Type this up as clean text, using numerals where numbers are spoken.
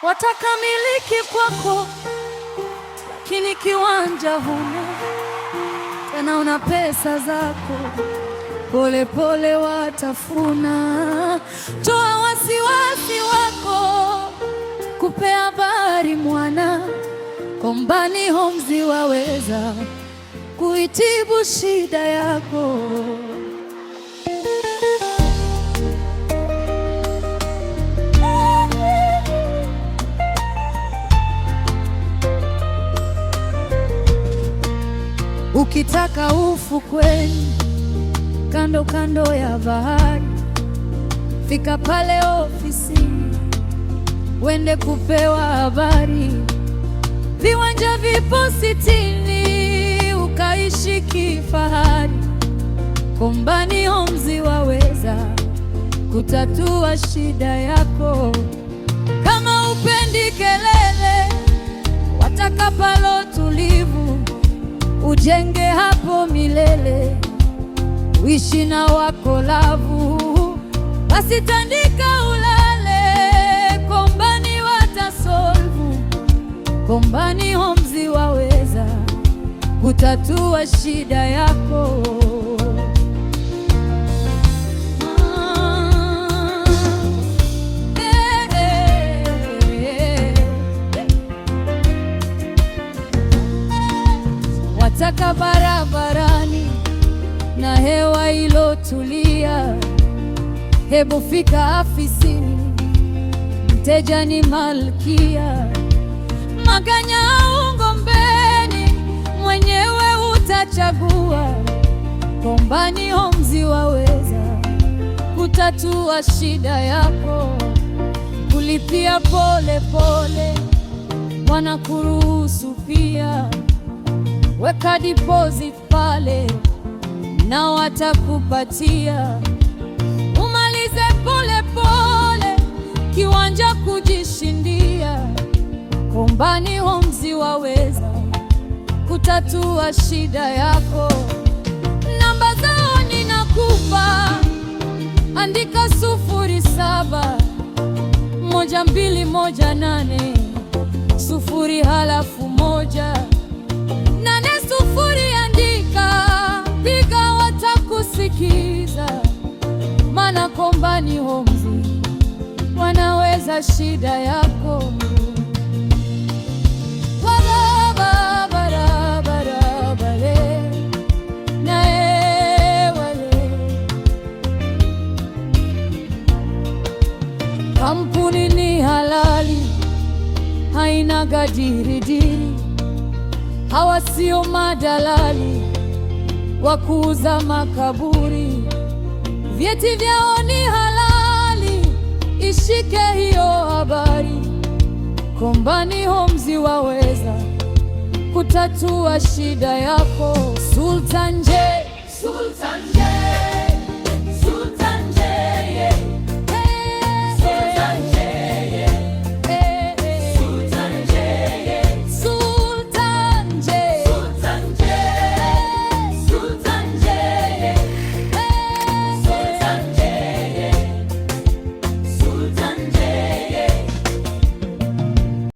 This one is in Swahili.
Wataka miliki kwako, lakini kiwanja huna, tena una pesa zako, pole pole watafuna. Toa wasiwasi wako, kupe habari mwana, Kombani Homes waweza kuitibu shida yako. Ukitaka ufukweni, kando kando ya bahari, fika pale ofisini, wende kupewa habari. Viwanja vipo sitini, ukaishi kifahari. Kombani Homes waweza kutatua shida yako. Kama upendi kelele, wataka palo tulivu, ujenge hapo milele, uishi na wako lavu, basi tandika ulale. Kombani watasolvu, Kombani Homes waweza kutatua shida yako. Wataka barabarani na hewa ilotulia, hebu fika afisini, mteja ni malkia. Maganya au Ngombeni, mwenyewe utachagua. Kombani Homes waweza kutatua shida yako. Kulipia pole pole, wanakuruhusu pia. Weka deposit pale na watakupatia. Umalize pole pole, kiwanja kujishindia. Kombani Homes waweza kutatua shida yako. Namba zao ninakupa, andika 071218 0 8 andika, piga watakusikiza. Mana Kombani Homes wanaweza shida yako. Kampuni ni halali, haina gadiridiri, hawa sio madalali wa kuuza makaburi. Vyeti vyao ni halali, ishike hiyo habari. Kombani Homes waweza kutatua shida yako.